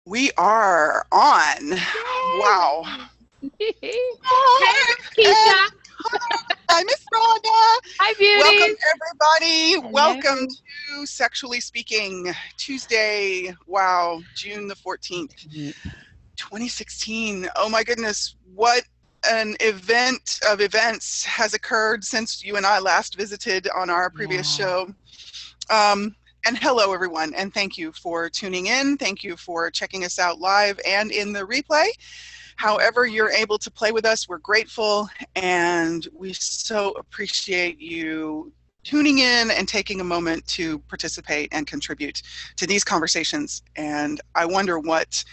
We are on. Wow. Hey, Hi, and Keisha. hi, Miss Rhonda. Hi, Welcome, beauties. everybody. Welcome Hello. to Sexually Speaking, Tuesday. Wow, June the 14th, 2016. Oh my goodness, what an event of events has occurred since you and I last visited on our previous Yeah. show. And hello, everyone, and thank you for tuning in. Thank you for checking us out live and in the replay. However you're able to play with us, we're grateful, and we so appreciate you tuning in and taking a moment to participate and contribute to these conversations. And I wonder what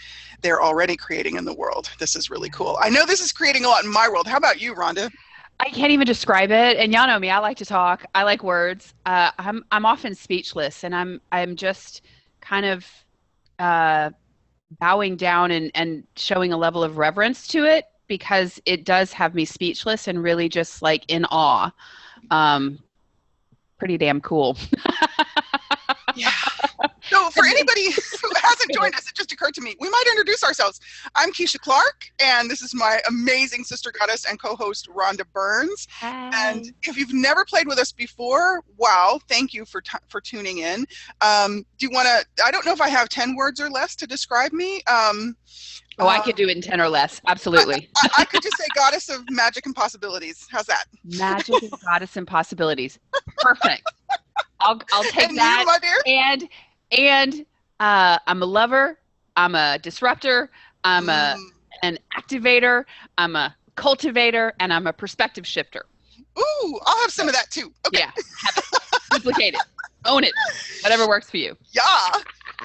they're already creating in the world. This is really cool. I know this is creating a lot in my world. How about you, Rhonda? I can't even describe it, and y'all know me. I like to talk. I like words. I'm often speechless, and I'm just kind of uh, bowing down and showing a level of reverence to it because it does have me speechless and really just like in awe. Um, Pretty damn cool. Yeah. So for anybody who hasn't joined us, it just occurred to me, we might introduce ourselves. I'm Keisha Clark, and this is my amazing sister goddess and co-host, Rhonda Burns. Hi. And if you've never played with us before, wow, thank you for tuning in. Do you want to, I don't know if I have 10 words or less to describe me. I could do it in 10 or less. Absolutely. I could just say goddess of magic and possibilities. How's that? Magic and goddess and possibilities. Perfect. I'll take And that. you, my dear? And I'm a lover. I'm a disruptor. I'm an activator. I'm a cultivator, and I'm a perspective shifter. Ooh, I'll have some of that too. Okay. Yeah, have it. Duplicate it. Own it. Whatever works for you. Yeah.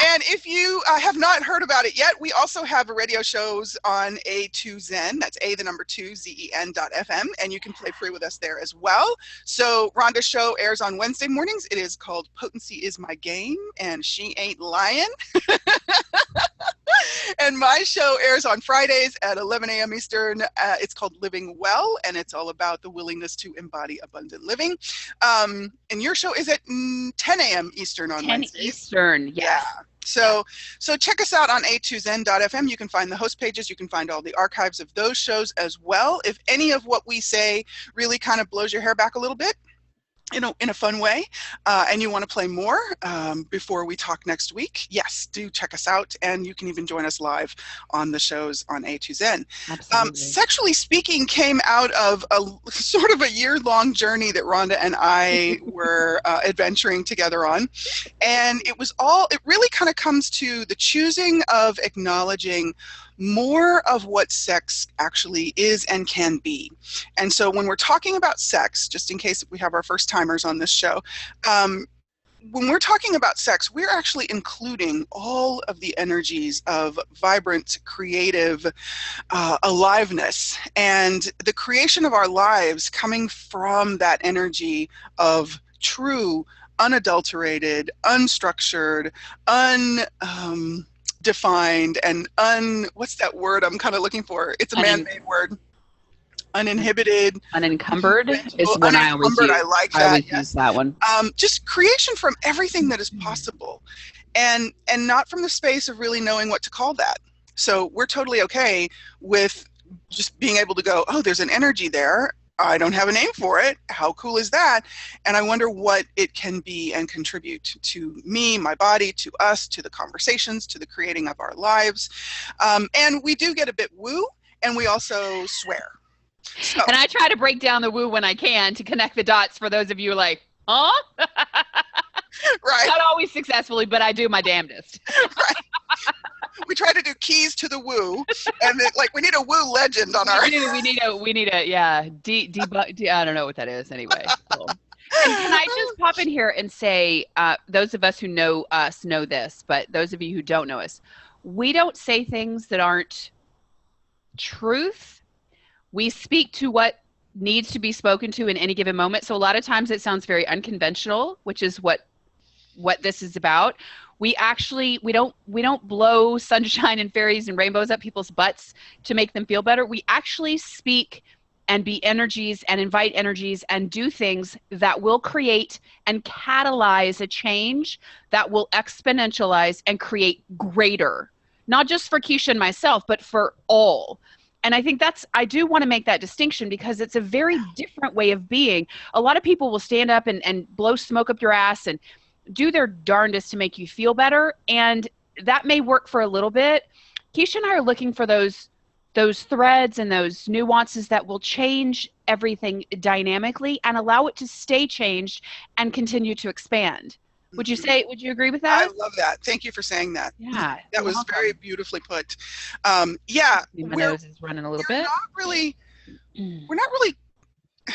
And if you have not heard about it yet, we also have radio shows on A2Zen. That's A, the number 2, ZEN.FM. And you can play free with us there as well. So Rhonda's show airs on Wednesday mornings. It is called Potency is My Game, and She Ain't Lying. And my show airs on Fridays at 11 a.m. Eastern. It's called Living Well, and it's all about the willingness to embody abundant living. And your show is at 10 a.m. Eastern on 10 Wednesdays. Eastern, yes. Yeah. So check us out on a2zen.fm. You can find the host pages. You can find all the archives of those shows as well. If any of what we say really kind of blows your hair back a little bit, in a fun way, and you want to play more before we talk next week, yes, do check us out, and you can even join us live on the shows on A2Zen. Sexually Speaking came out of a sort of a year-long journey that Rhonda and I were adventuring together on, and it really kind of comes to the choosing of acknowledging more of what sex actually is and can be. And so when we're talking about sex, just in case we have our first timers on this show, when we're talking about sex, we're actually including all of the energies of vibrant, creative aliveness, and the creation of our lives coming from that energy of true, unadulterated, unstructured, defined, and what's that word I'm kind of looking for? It's a man-made word. Uninhibited. Unencumbered is one I always use. I like that. I always use that one. Just creation from everything that is possible, and not from the space of really knowing what to call that. So we're totally okay with just being able to go, oh, there's an energy there. I don't have a name for it. How cool is that? And I wonder what it can be and contribute to me, my body, to us, to the conversations, to the creating of our lives. And we do get a bit woo, and we also swear. So, and I try to break down the woo when I can to connect the dots for those of you like, huh? Right. Not always successfully, but I do my damnedest. Right. We try to do keys to the woo, and we need a woo legend on our. We need a yeah. I don't know what that is anyway. Cool. And can I just pop in here and say, those of us who know us know this, but those of you who don't know us, we don't say things that aren't truth. We speak to what needs to be spoken to in any given moment. So a lot of times it sounds very unconventional, which is what this is about. We don't blow sunshine and fairies and rainbows up people's butts to make them feel better. We actually speak and be energies and invite energies and do things that will create and catalyze a change that will exponentialize and create greater not just for Keisha and myself, but for all. And I think I do want to make that distinction because it's a very different way of being. A lot of people will stand up and blow smoke up your ass and do their darndest to make you feel better. And that may work for a little bit. Keisha and I are looking for those threads and those nuances that will change everything dynamically and allow it to stay changed and continue to expand. Would you agree with that? I love that. Thank you for saying that. Yeah. That was very beautifully put. Yeah. My nose is running a little bit. We're not really, I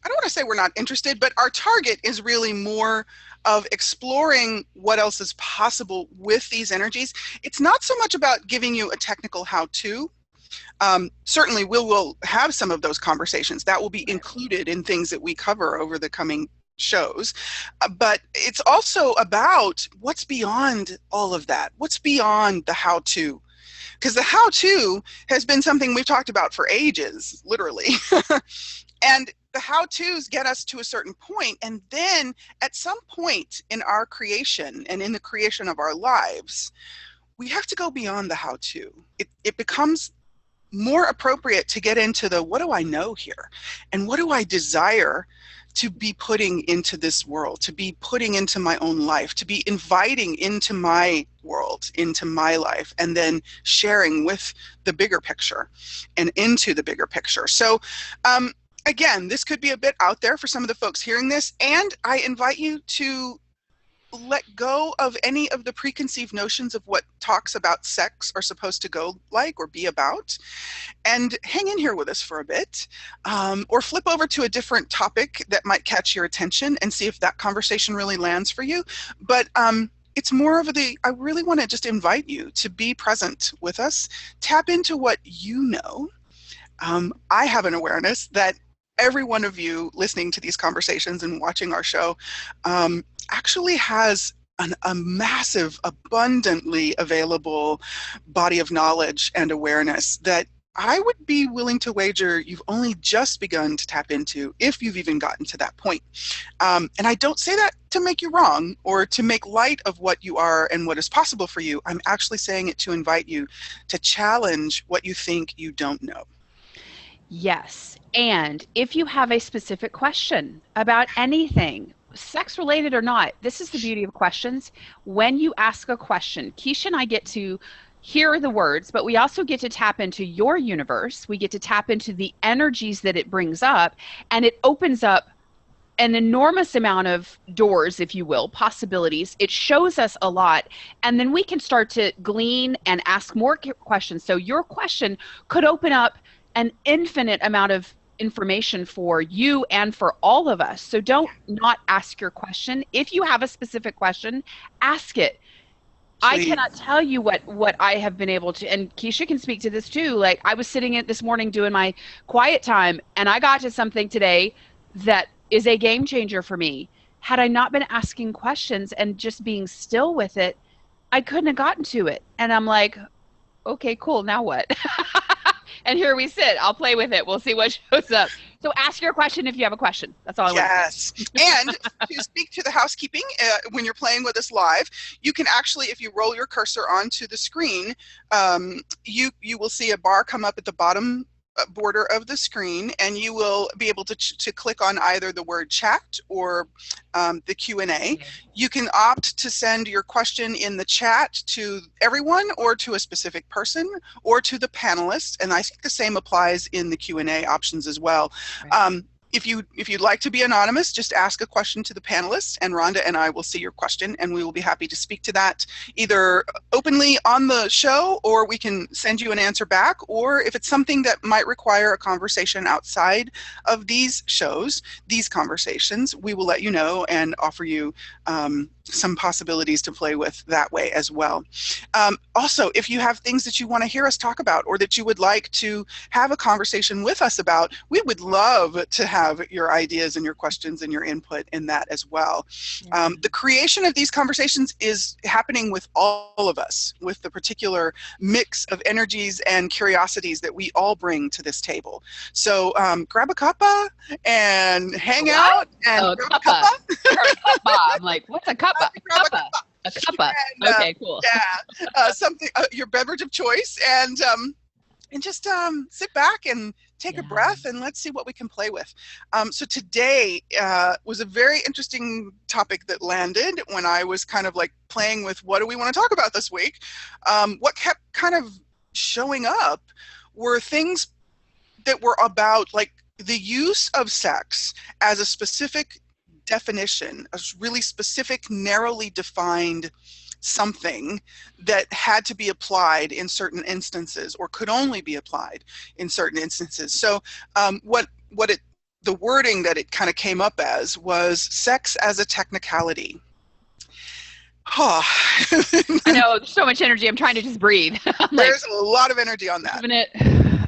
don't want to say we're not interested, but our target is really more of exploring what else is possible with these energies. It's not so much about giving you a technical how-to. Certainly we'll have some of those conversations that will be included in things that we cover over the coming shows, but it's also about what's beyond all of that. What's beyond the how-to? Because the how-to has been something we've talked about for ages, literally. And the how-tos get us to a certain point, and then at some point in our creation and in the creation of our lives, we have to go beyond the how-to. It becomes more appropriate to get into the what do I know here, and what do I desire to be putting into this world, to be putting into my own life, to be inviting into my world, into my life, and then sharing with the bigger picture and into the bigger picture. So again, this could be a bit out there for some of the folks hearing this, and I invite you to let go of any of the preconceived notions of what talks about sex are supposed to go like or be about, and hang in here with us for a bit, or flip over to a different topic that might catch your attention and see if that conversation really lands for you. But it's more of I really want to just invite you to be present with us, tap into what you know. I have an awareness that every one of you listening to these conversations and watching our show actually has a massive, abundantly available body of knowledge and awareness that I would be willing to wager you've only just begun to tap into, if you've even gotten to that point. And I don't say that to make you wrong or to make light of what you are and what is possible for you. I'm actually saying it to invite you to challenge what you think you don't know. Yes. And if you have a specific question about anything, sex related or not, this is the beauty of questions. When you ask a question, Keisha and I get to hear the words, but we also get to tap into your universe. We get to tap into the energies that it brings up, and it opens up an enormous amount of doors, if you will, possibilities. It shows us a lot, and then we can start to glean and ask more questions. So your question could open up an infinite amount of information for you and for all of us. So don't not ask your question. If you have a specific question, ask it. Please. I cannot tell you what I have been able to, and Keisha can speak to this too. Like, I was sitting this morning doing my quiet time, and I got to something today that is a game changer for me. Had I not been asking questions and just being still with it, I couldn't have gotten to it. And I'm like, okay, cool, now what? And here we sit. I'll play with it. We'll see what shows up. So ask your question if you have a question. That's all I want to say. Yes. And to speak to the housekeeping, when you're playing with us live, you can actually, if you roll your cursor onto the screen, you will see a bar come up at the bottom border of the screen, and you will be able to click on either the word chat or the Q&A. You can opt to send your question in the chat to everyone or to a specific person or to the panelists, and I think the same applies in the Q&A options as well. Right. If you'd like to be anonymous, just ask a question to the panelists, and Rhonda and I will see your question, and we will be happy to speak to that either openly on the show, or we can send you an answer back, or if it's something that might require a conversation outside of these shows, these conversations, we will let you know and offer you some possibilities to play with that way as well. Also, if you have things that you want to hear us talk about, or that you would like to have a conversation with us about, we would love to have your ideas and your questions and your input in that as well. Yeah. The creation of these conversations is happening with all of us, with the particular mix of energies and curiosities that we all bring to this table. So grab a cuppa and hang out and grab a cuppa. Cuppa. I'm like, what's a cuppa? Cuppa. A cuppa. And Okay, cool. yeah, something, your beverage of choice, and just sit back and take a Yeah. breath, and let's see what we can play with. So today was a very interesting topic that landed when I was kind of like playing with what do we want to talk about this week. What kept kind of showing up were things that were about like the use of sex as a specific definition, a really specific, narrowly defined something that had to be applied in certain instances or could only be applied in certain instances. So the wording that it kind of came up as was sex as a technicality. Oh. I know, there's so much energy. I'm trying to just breathe. There's a lot of energy on that.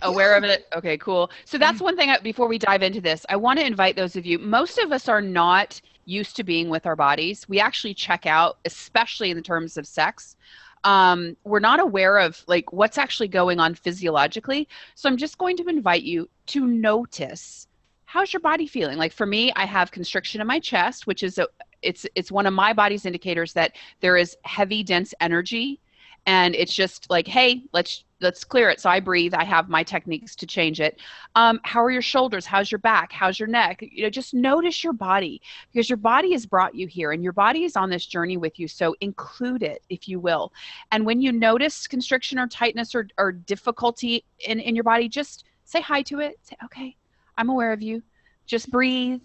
Aware of it. Okay, cool. So that's one thing before we dive into this, I want to invite those of you. Most of us are not used to being with our bodies. We actually check out, especially in the terms of sex. We're not aware of like what's actually going on physiologically. So I'm just going to invite you to notice, how's your body feeling? Like for me, I have constriction in my chest, which is it's one of my body's indicators that there is heavy, dense energy. And it's just like, hey, let's clear it. So I breathe. I have my techniques to change it. How are your shoulders? How's your back? How's your neck? Just notice your body, because your body has brought you here and your body is on this journey with you. So include it, if you will. And when you notice constriction or tightness or difficulty in your body, just say hi to it. Say, okay, I'm aware of you. Just breathe.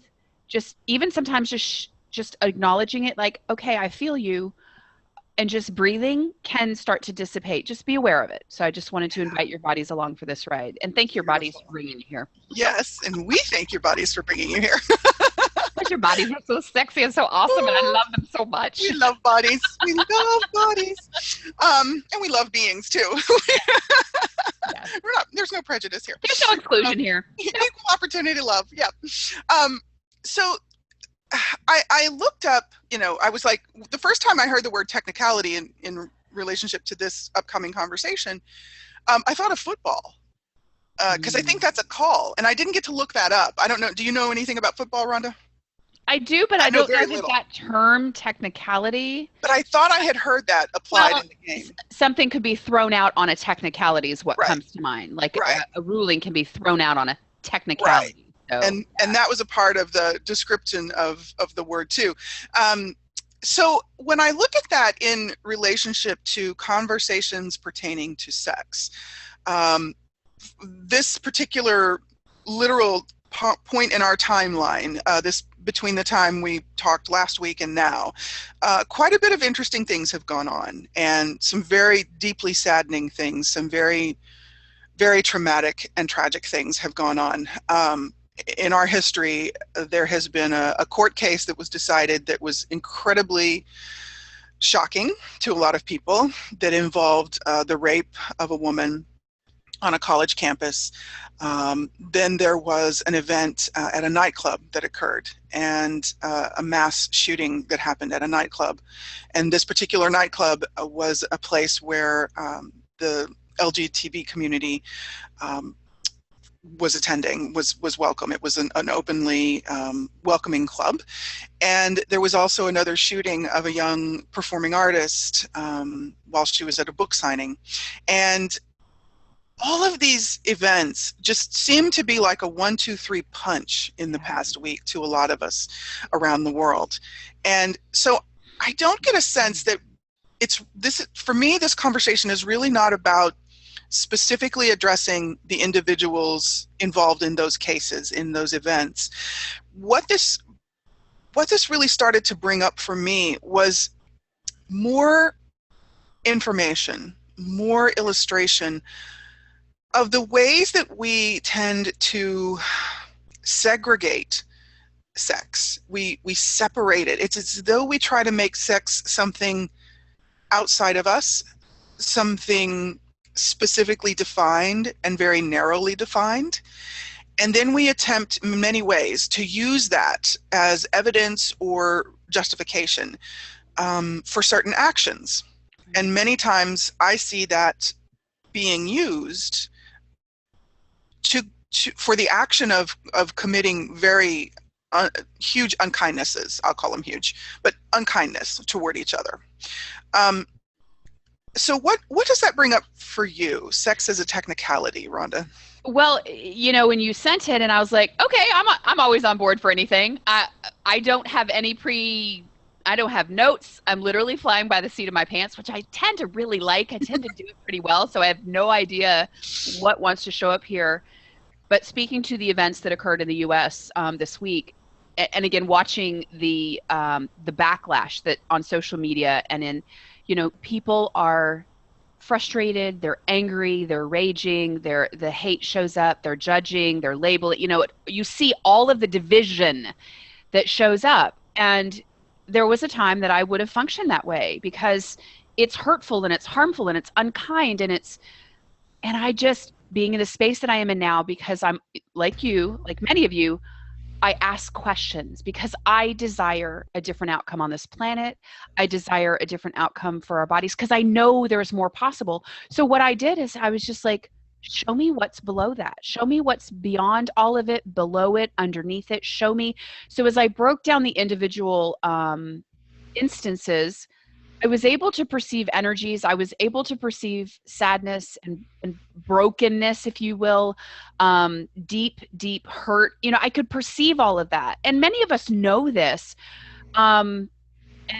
Just even sometimes just acknowledging it, like, okay, I feel you. And just breathing can start to dissipate. Just be aware of it. So I just wanted to invite your bodies along for this ride. And thank your bodies for bringing you here. Yes, and we thank your bodies for bringing you here. Because your bodies are so sexy and so awesome, and I love them so much. We love bodies. We love bodies. And we love beings, too. Yeah. There's no prejudice here. There's no exclusion here. Equal opportunity love, yeah. So I looked up, I was like, the first time I heard the word technicality in relationship to this upcoming conversation, I thought of football, because I think that's a call, and I didn't get to look that up. I don't know. Do you know anything about football, Rhonda? I do, but I don't know that term technicality. But I thought I had heard that applied in the game. Something could be thrown out on a technicality is what comes to mind. Like a ruling can be thrown out on a technicality. Right. So, and that was a part of the description of the word too. So when I look at that in relationship to conversations pertaining to sex, this particular literal point in our timeline, this between the time we talked last week and now, quite a bit of interesting things have gone on, and some very deeply saddening things, some very, very traumatic and tragic things have gone on. In our history, there has been a court case that was decided that was incredibly shocking to a lot of people, that involved the rape of a woman on a college campus. Then there was an event at a nightclub that occurred, and a mass shooting that happened at a nightclub. And this particular nightclub was a place where the LGBT community was attending, was welcome. It was an openly welcoming club. And there was also another shooting of a young performing artist while she was at a book signing. And all of these events just seem to be like a 1, 2, 3 punch in the past week to a lot of us around the world. And so I don't get a sense that for me, this conversation is really not about specifically addressing the individuals involved in those cases, in those events. What this really started to bring up for me was more information, more illustration of the ways that we tend to segregate sex. We separate it. It's as though we try to make sex something outside of us, something specifically defined and very narrowly defined. And then we attempt in many ways to use that as evidence or justification for certain actions. And many times I see that being used for the action of committing very huge unkindnesses. I'll call them huge, but unkindness toward each other. Um, so what does that bring up for you? Sex as a technicality, Rhonda? Well, when you sent it, and I was like, okay, I'm always on board for anything. I don't have I don't have notes. I'm literally flying by the seat of my pants, which I tend to really like. I tend to do it pretty well, so I have no idea what wants to show up here. But speaking to the events that occurred in the U.S. This week, and again watching the backlash that on social media and in, people are frustrated, they're angry, they're raging, the hate shows up, they're judging, they're labeling. You see all of the division that shows up, and there was a time that I would have functioned that way because it's hurtful and it's harmful and it's unkind and I just being in the space that I am in now because I'm like you, like many of you, I ask questions because I desire a different outcome on this planet. I desire a different outcome for our bodies because I know there's more possible. So what I did is I was just like, show me what's below that. Show me what's beyond all of it, below it, underneath it. Show me. So as I broke down the individual instances, I was able to perceive energies. I was able to perceive sadness and brokenness, if you will, deep, deep hurt. I could perceive all of that. And many of us know this. And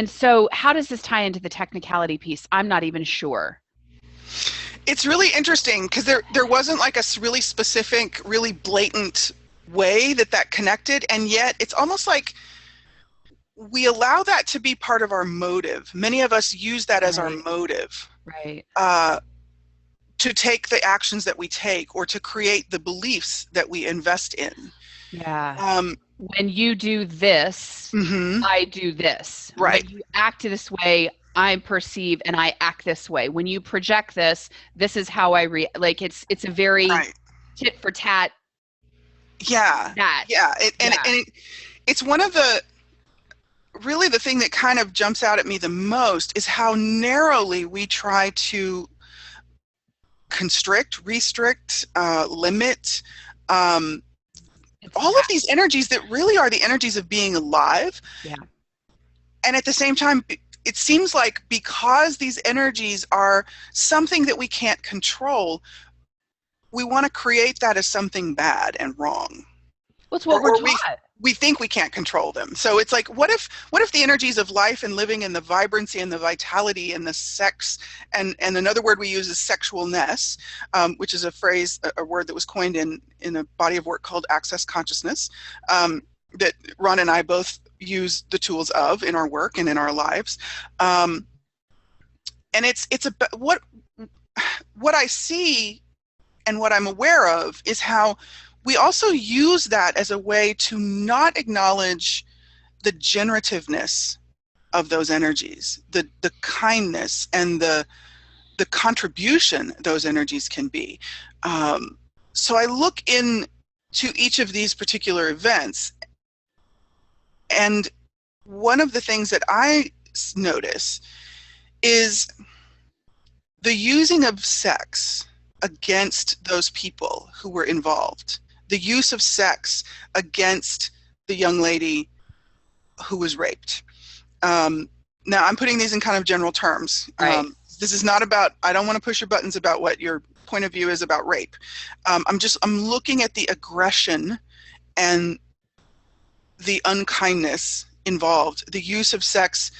so how does this tie into the technicality piece? I'm not even sure. It's really interesting because there wasn't like a really specific, really blatant way that connected. And yet it's almost like we allow that to be part of our motive. Many of us use that as our motive. Right. To take the actions that we take or to create the beliefs that we invest in. Yeah. When you do this, I do this. Right. When you act this way, I perceive and I act this way. When you project this is how I like it's a very tit for tat. Yeah. It's one of the really the thing that kind of jumps out at me the most is how narrowly we try to constrict, restrict, limit all of these energies that really are the energies of being alive. Yeah. And at the same time, it seems like because these energies are something that we can't control, we want to create that as something bad and wrong. Well, it's what we're taught. We think we can't control them. So it's like, what if the energies of life and living and the vibrancy and the vitality and the sex, and another word we use is sexualness, which is a word that was coined in a body of work called Access Consciousness, that Ron and I both use the tools of in our work and in our lives. And it's what I see and what I'm aware of is how we also use that as a way to not acknowledge the generativeness of those energies, the kindness and the contribution those energies can be. So I look into each of these particular events, and one of the things that I notice is the using of sex against those people who were involved. The use of sex against the young lady who was raped. Now, I'm putting these in kind of general terms. Right. This is not about, I don't want to push your buttons about what your point of view is about rape. I'm looking at the aggression and the unkindness involved, the use of sex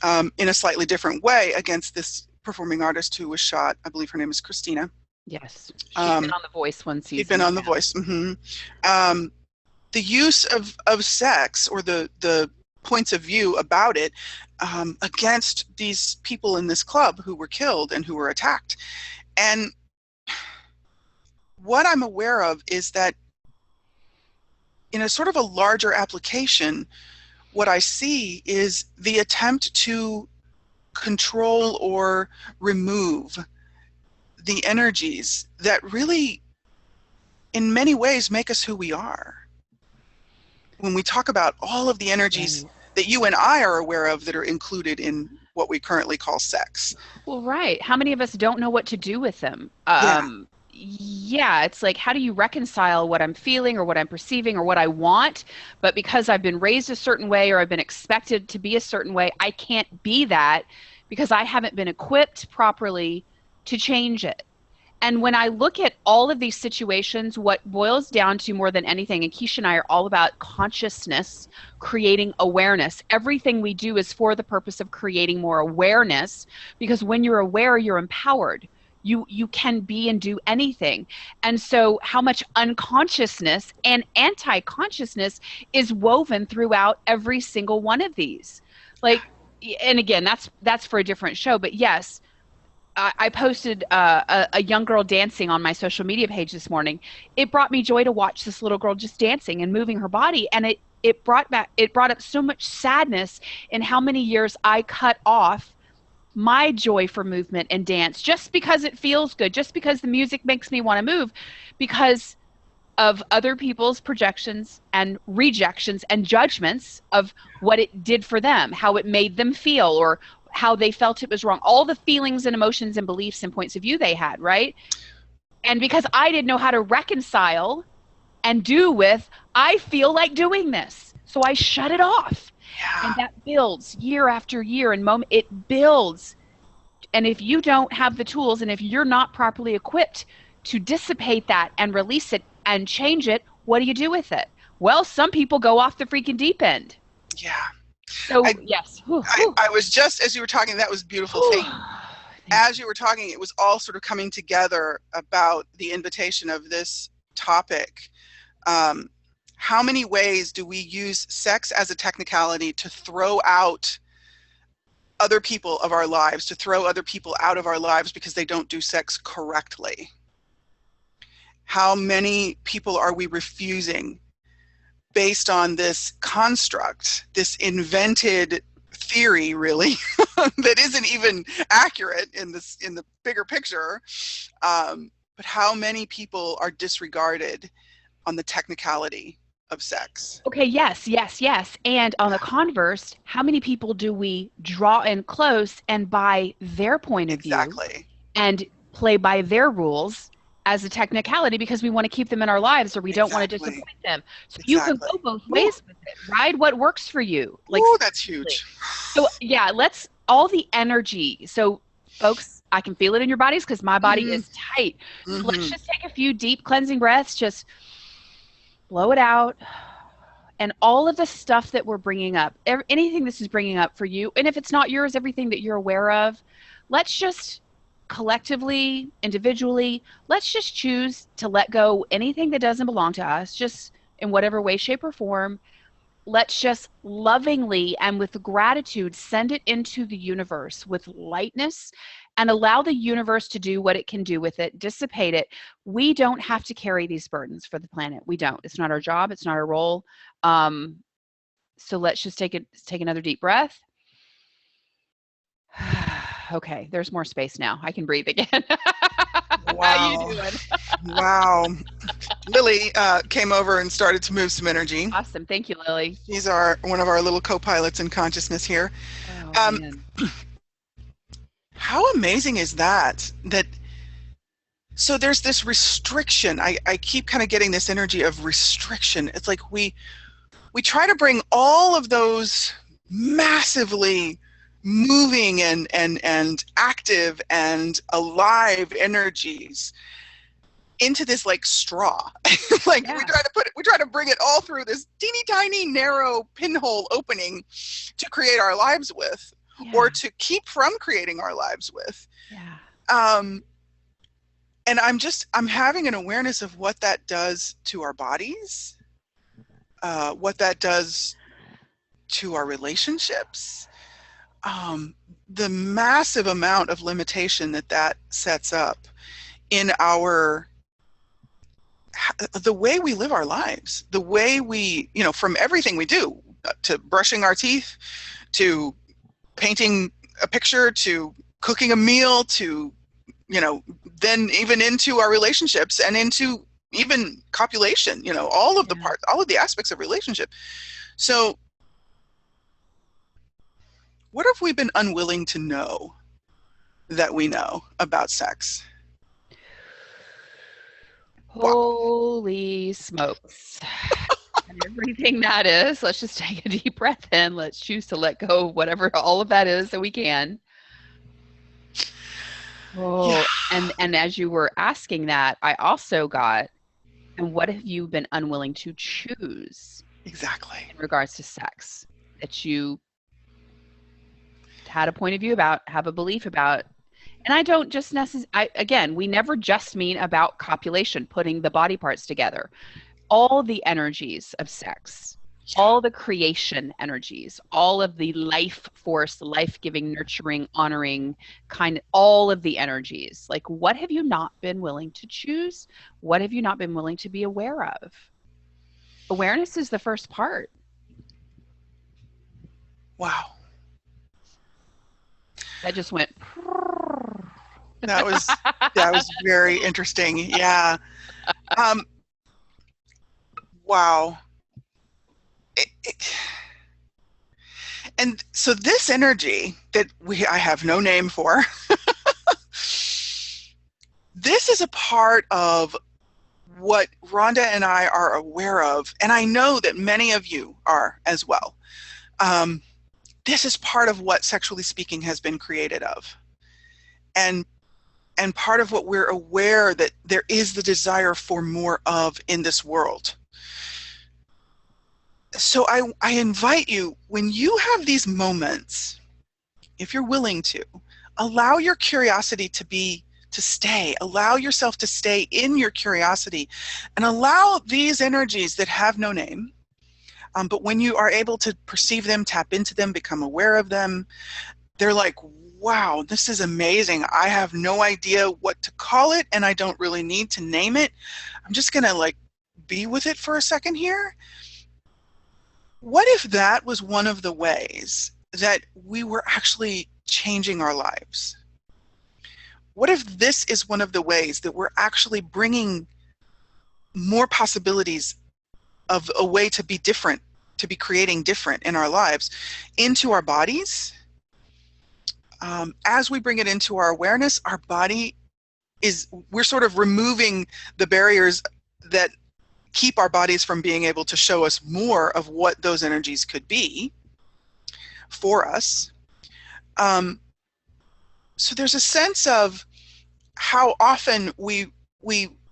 in a slightly different way against this performing artist who was shot. I believe her name is Christina. Yes, she's been on The Voice one season. She's been on The Voice. The use of sex or the points of view about it against these people in this club who were killed and who were attacked. And what I'm aware of is that in a sort of a larger application, what I see is the attempt to control or remove the energies that really, in many ways, make us who we are. When we talk about all of the energies that you and I are aware of that are included in what we currently call sex. Well, right. How many of us don't know what to do with them? yeah, it's like, how do you reconcile what I'm feeling or what I'm perceiving or what I want? But because I've been raised a certain way or I've been expected to be a certain way, I can't be that because I haven't been equipped properly to change it. And when I look at all of these situations, what boils down to more than anything, and Keisha and I are all about consciousness, creating awareness. Everything we do is for the purpose of creating more awareness, because when you're aware, you're empowered. You can be and do anything. And so how much unconsciousness and anti-consciousness is woven throughout every single one of these. Like, and again, that's for a different show, but yes, I posted a young girl dancing on my social media page this morning. It brought me joy to watch this little girl just dancing and moving her body, and it brought up so much sadness in how many years I cut off my joy for movement and dance just because it feels good, just because the music makes me want to move, because of other people's projections and rejections and judgments of what it did for them, how it made them feel, or how they felt it was wrong, all the feelings and emotions and beliefs and points of view they had, right? And because I didn't know how to reconcile and do with, I feel like doing this. So I shut it off. And Yeah. that builds year after year and moment, it builds. And if you don't have the tools and if you're not properly equipped to dissipate that and release it and change it, what do you do with it? Well, some people go off the freaking deep end. Yeah. So, I, yes. Whew, whew, I was just, as you were talking, that was beautiful. whew. Thank you. Thank you. As you were talking, it was all sort of coming together about the invitation of this topic. Um, how many ways do we use sex as a technicality to throw out other people of our lives, to throw other people out of our lives because they don't do sex correctly? How many people are we refusing based on this construct, this invented theory, really, that isn't even accurate in the bigger picture? But how many people are disregarded on the technicality of sex? Okay, yes, yes, yes. And on the converse, how many people do we draw in close and by their point of view Exactly. and play by their rules as a technicality because we want to keep them in our lives or we don't want to Exactly. disappoint them? So you can Exactly. go both Ooh, ways with it. Ride what works for you. Like, ooh, that's seriously. huge. So yeah, let's all the energy. So folks, I can feel it in your bodies because my body Mm-hmm. is tight. So let's Mm-hmm. just take a few deep cleansing breaths. Just blow it out and all of the stuff that we're bringing up, anything this is bringing up for you, and if it's not yours, everything that you're aware of, let's just collectively, individually, let's just choose to let go anything that doesn't belong to us, just in whatever way, shape, or form. Let's just lovingly and with gratitude send it into the universe with lightness and allow the universe to do what it can do with it, dissipate it. We don't have to carry these burdens for the planet. We don't. It's not our job, it's not our role. Um, so let's just take another deep breath. Okay, there's more space now. I can breathe again. How you Wow. doing? Wow. Lily came over and started to move some energy. Awesome. Thank you, Lily. She's one of our little co-pilots in consciousness here. Oh Um, man. how amazing is that? So there's this restriction. I keep kind of getting this energy of restriction. It's like we try to bring all of those massively moving and active and alive energies into this like straw. Like Yeah. we try to bring it all through this teeny tiny narrow pinhole opening to create our lives with, Yeah. or to keep from creating our lives with. Yeah. um and I'm having an awareness of what that does to our bodies, what that does to our relationships, the massive amount of limitation that sets up in the way we live our lives, the way we, from everything we do, to brushing our teeth, to painting a picture, to cooking a meal, to, then even into our relationships and into even copulation, all of the Yeah. parts, all of the aspects of relationship. So what have we been unwilling to know that we know about sex? Wow. Holy smokes. And everything that is, let's just take a deep breath in. Let's choose to let go of whatever all of that is that we can. Yeah, Oh, and as you were asking that, I also got, and what have you been unwilling to choose exactly. in regards to sex that you had a point of view about, have a belief about? And I don't just necessarily, again, we never just mean about copulation, putting the body parts together. All the energies of sex, Yeah. all the creation energies, all of the life force, life giving, nurturing, honoring kind, all of the energies. Like, what have you not been willing to choose? What have you not been willing to be aware of? Awareness is the first part. Wow. That just went. That was that was very interesting. Yeah. Um, wow. It, and so this energy that I have no name for, this is a part of what Rhonda and I are aware of, and I know that many of you are as well. Um, this is part of what Sexually Speaking has been created of, and part of what we're aware that there is the desire for more of in this world. So I invite you, when you have these moments, if you're willing to, allow your curiosity to stay. Allow yourself to stay in your curiosity and allow these energies that have no name. But when you are able to perceive them, tap into them, become aware of them, they're like, wow, this is amazing. I have no idea what to call it, and I don't really need to name it. I'm just going to like be with it for a second here. What if that was one of the ways that we were actually changing our lives? What if this is one of the ways that we're actually bringing more possibilities of a way to be different, to be creating different in our lives into our bodies? As we bring it into our awareness, our body we're sort of removing the barriers that keep our bodies from being able to show us more of what those energies could be for us. So there's a sense of how often we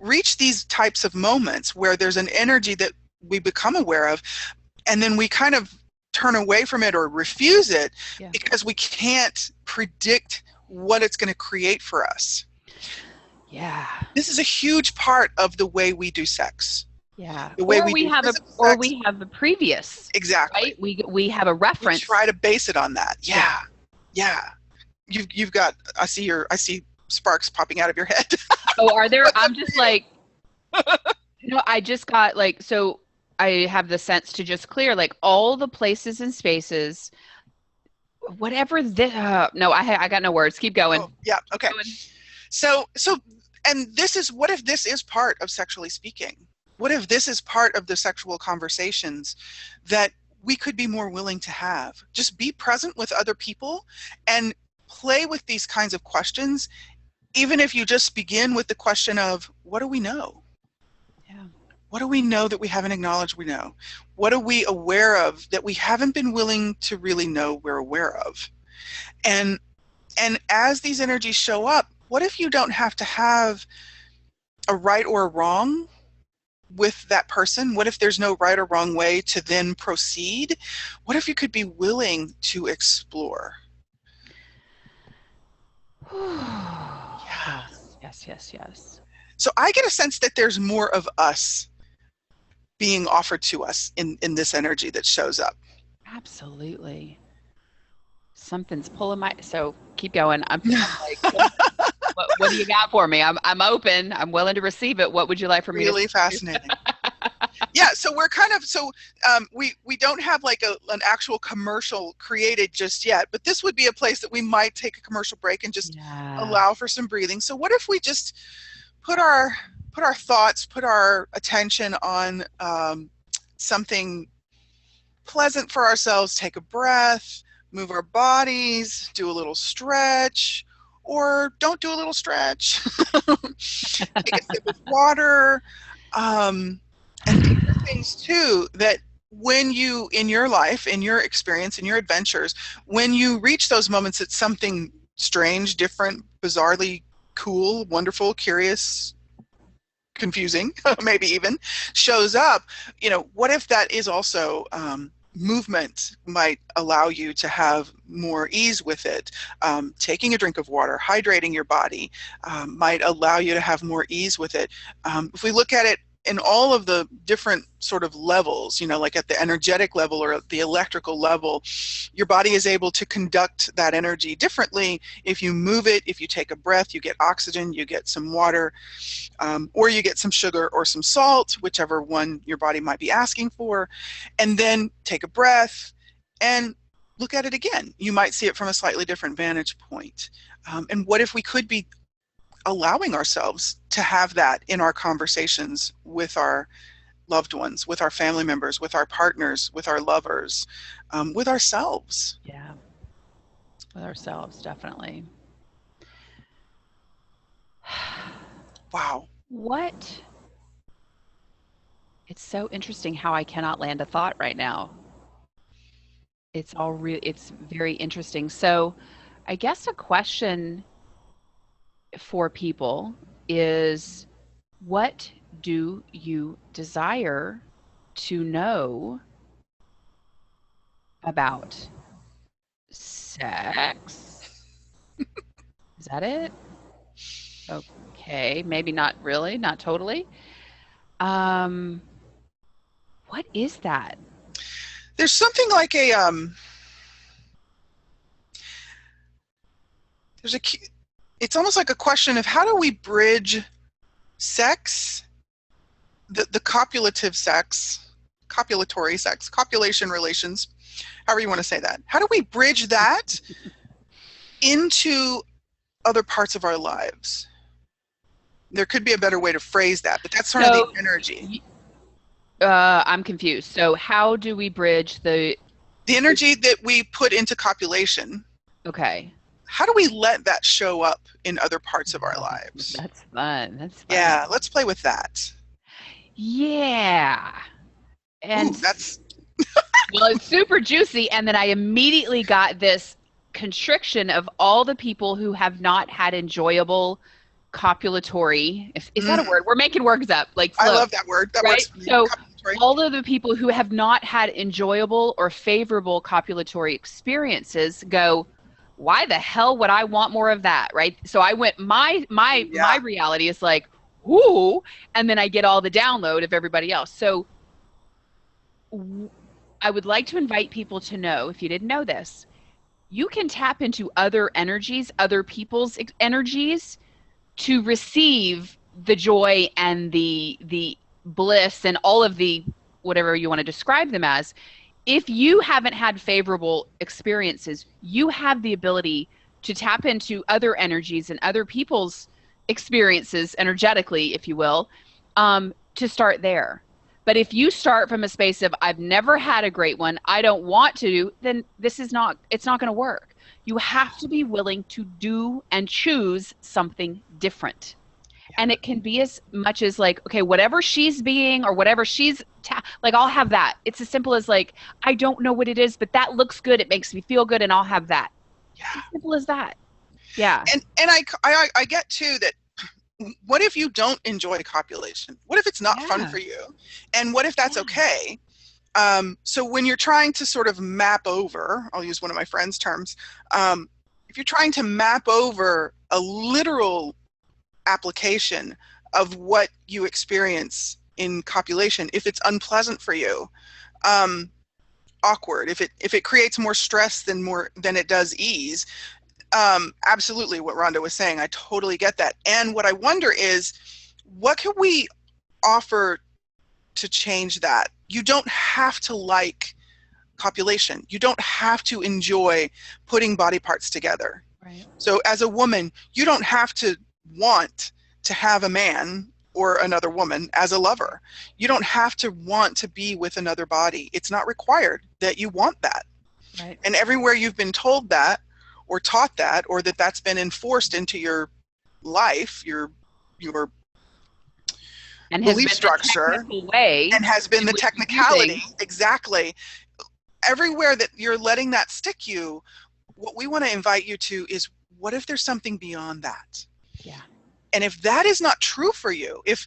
reach these types of moments where there's an energy that we become aware of, and then we kind of turn away from it or refuse it, Yeah. because we can't predict what it's going to create for us. Yeah. This is a huge part of the way we do sex. Yeah. The way we do physical sex. We have a previous, Exactly. right? We have a We reference. try to base it on that. Yeah. Yeah. You've got, I see sparks popping out of your head. Oh, are there? I'm just like, I just got like, so I have the sense to just clear like all the places and spaces, whatever this, no, I got no words. Keep going. Oh, yeah. Okay. So, and this is, what if this is part of Sexually Speaking? What if this is part of the sexual conversations that we could be more willing to have? Just be present with other people and play with these kinds of questions, even if you just begin with the question of, what do we know? Yeah. What do we know that we haven't acknowledged we know? What are we aware of that we haven't been willing to really know we're aware of? And as these energies show up, what if you don't have to have a right or a wrong with that person? What if there's no right or wrong way to then proceed? What if you could be willing to explore? Yeah. Yes. So I get a sense that there's more of us being offered to us in this energy that shows up. Absolutely. Something's pulling my, so keep going. I'm like, what do you got for me? I'm open. I'm willing to receive it. What would you like for me to Really fascinating. Yeah, so we're kind of, we don't have like an actual commercial created just yet, but this would be a place that we might take a commercial break and just allow for some breathing. So what if we just put our thoughts, put our attention on something pleasant for ourselves, take a breath, move our bodies, do a little stretch, or don't do a little stretch. Take a sip of water. And these are things too that when you, in your life, in your experience, in your adventures, when you reach those moments that something strange, different, bizarrely cool, wonderful, curious, confusing, maybe even, shows up, what if that is also movement might allow you to have more ease with it. Taking a drink of water, hydrating your body might allow you to have more ease with it. If we look at it in all of the different sort of levels, like at the energetic level or at the electrical level, your body is able to conduct that energy differently. If you move it, if you take a breath, you get oxygen, you get some water, or you get some sugar or some salt, whichever one your body might be asking for, and then take a breath and look at it again. You might see it from a slightly different vantage point. And what if we could be allowing ourselves to have that in our conversations with our loved ones, with our family members, with our partners, with our lovers, with ourselves? Yeah, with ourselves, definitely. Wow. What? It's so interesting how I cannot land a thought right now. It's very interesting. So, I guess a question for people is, what do you desire to know about sex? Is that it? Okay, maybe not really, not totally. Um, what is that? There's something like there's a it's almost like a question of how do we bridge sex, the copulative sex, copulatory sex, copulation relations, however you want to say that. How do we bridge that into other parts of our lives? There could be a better way to phrase that, but that's sort of the energy. I'm confused. So how do we bridge the energy that we put into copulation? Okay. How do we let that show up in other parts of our lives? That's fun. That's fun. Yeah, let's play with that. Yeah. And ooh, that's well, it's super juicy. And then I immediately got this constriction of all the people who have not had enjoyable copulatory. Is that a word? We're making words up. Like flow, I love that word. That right? works for me. So all of the people who have not had enjoyable or favorable copulatory experiences go, why the hell would I want more of that, right? So I went, my reality is like, whoo, and then I get all the download of everybody else. So I would like to invite people to know, if you didn't know this, you can tap into other energies, other people's energies, to receive the joy and the bliss and all of the whatever you want to describe them as. If you haven't had favorable experiences, you have the ability to tap into other energies and other people's experiences energetically, if you will, to start there. But if you start from a space of, I've never had a great one, I don't want to, then it's not going to work. You have to be willing to do and choose something different. And it can be as much as like, okay, whatever she's being or whatever she's like, I'll have that. It's as simple as like, I don't know what it is, but that looks good. It makes me feel good, and I'll have that. Yeah. As simple as that. Yeah. And I get too that, what if you don't enjoy copulation? What if it's not fun for you? And what if that's okay? So when you're trying to sort of map over, I'll use one of my friend's terms, if you're trying to map over a literal application of what you experience in copulation, if it's unpleasant for you, awkward, if it creates more stress than it does ease, absolutely what Rhonda was saying, I totally get that. And what I wonder is, what can we offer to change that? You don't have to like copulation. You don't have to enjoy putting body parts together. Right. So as a woman, you don't have to want to have a man or another woman as a lover. You don't have to want to be with another body. It's not required that you want that. Right. And everywhere you've been told that, or taught that, or that that's been enforced into your life, your And has belief been the structure, technical way and has been in the which we do technicality. things. Exactly. Everywhere that you're letting that stick you, what we want to invite you to is, what if there's something beyond that? Yeah. And if that is not true for you, if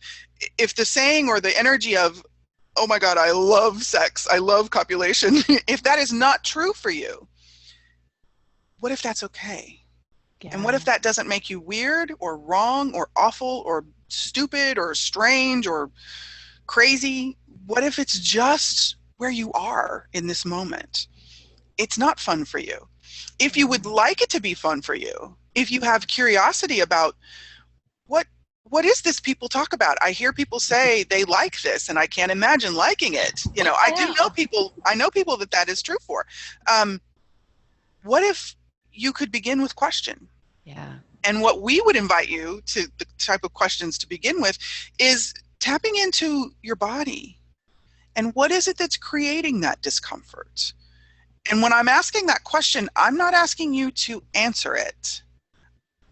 the saying or the energy of, oh my God, I love sex, I love copulation, if that is not true for you, what if that's okay? Yeah. And what if that doesn't make you weird or wrong or awful or stupid or strange or crazy? What if it's just where you are in this moment? It's not fun for you. If you would like it to be fun for you, if you have curiosity about what is this people talk about? I hear people say they like this, and I can't imagine liking it. You know, I know people that is true for. What if you could begin with question? Yeah. And what we would invite you to, the type of questions to begin with, is tapping into your body. And what is it that's creating that discomfort? And when I'm asking that question, I'm not asking you to answer it.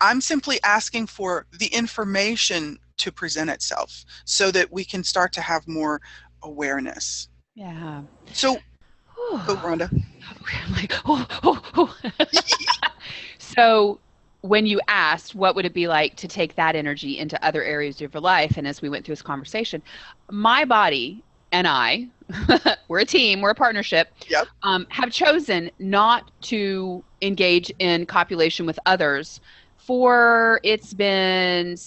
I'm simply asking for the information to present itself so that we can start to have more awareness. Yeah. So, oh, Rhonda. I'm like, oh. So when you asked what would it be like to take that energy into other areas of your life, and as we went through this conversation, my body and I, we're a team, we're a partnership, Yep. Have chosen not to engage in copulation with others for, it's been,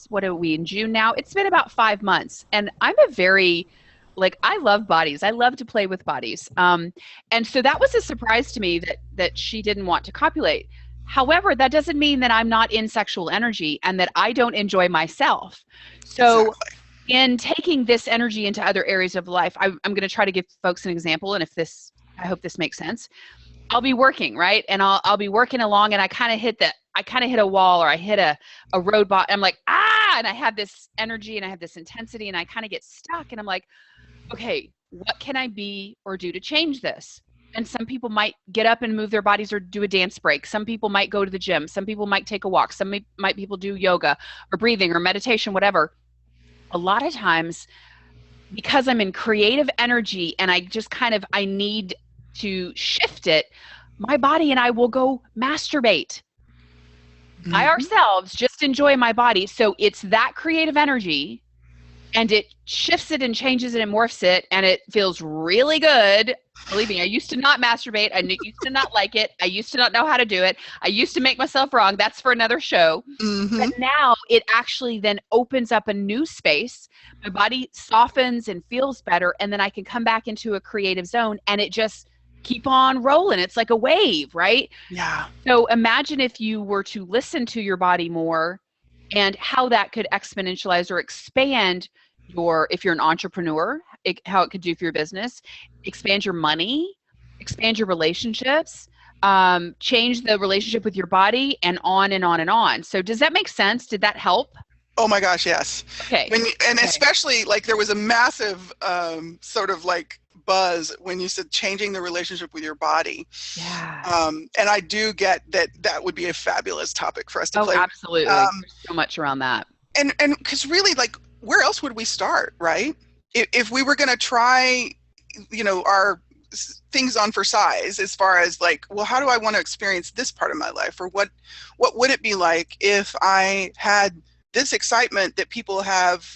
what are we in June now? It's been about 5 months. And I'm a very, like, I love bodies. I love to play with bodies. And so that was a surprise to me that she didn't want to copulate. However, that doesn't mean that I'm not in sexual energy and that I don't enjoy myself. So Exactly. in taking this energy into other areas of life, I'm going to try to give folks an example. And I hope this makes sense. I'll be working, right? And I'll be working along, and I kind of hit a wall, or I hit a roadblock. I'm like, and I have this energy and I have this intensity, and I kind of get stuck, and I'm like, okay, what can I be or do to change this? And some people might get up and move their bodies or do a dance break. Some people might go to the gym. Some people might take a walk. Some people do yoga or breathing or meditation, whatever. A lot of times, because I'm in creative energy and I need to shift it, my body and I will go masturbate by ourselves, just enjoy my body. So it's that creative energy, and it shifts it and changes it and morphs it, and it feels really good. Believe me, I used to not masturbate. I used to not like it. I used to not know how to do it. I used to make myself wrong. That's for another show. Mm-hmm. But now it actually then opens up a new space. My body softens and feels better, and then I can come back into a creative zone, and it just keep on rolling. It's like a wave, right? Yeah. So imagine if you were to listen to your body more, and how that could exponentialize or expand if you're an entrepreneur, how it could do for your business, expand your money, expand your relationships, change the relationship with your body, and on and on and on. So does that make sense? Did that help? Oh my gosh, yes. Okay. Especially, like, there was a massive sort of like buzz when you said changing the relationship with your body. Yeah. And I do get that would be a fabulous topic for us to play. Absolutely. There's so much around that. And because really, like, where else would we start, right? If we were going to try, our things on for size, as far as like, well, how do I want to experience this part of my life? Or what would it be like if I had this excitement that people have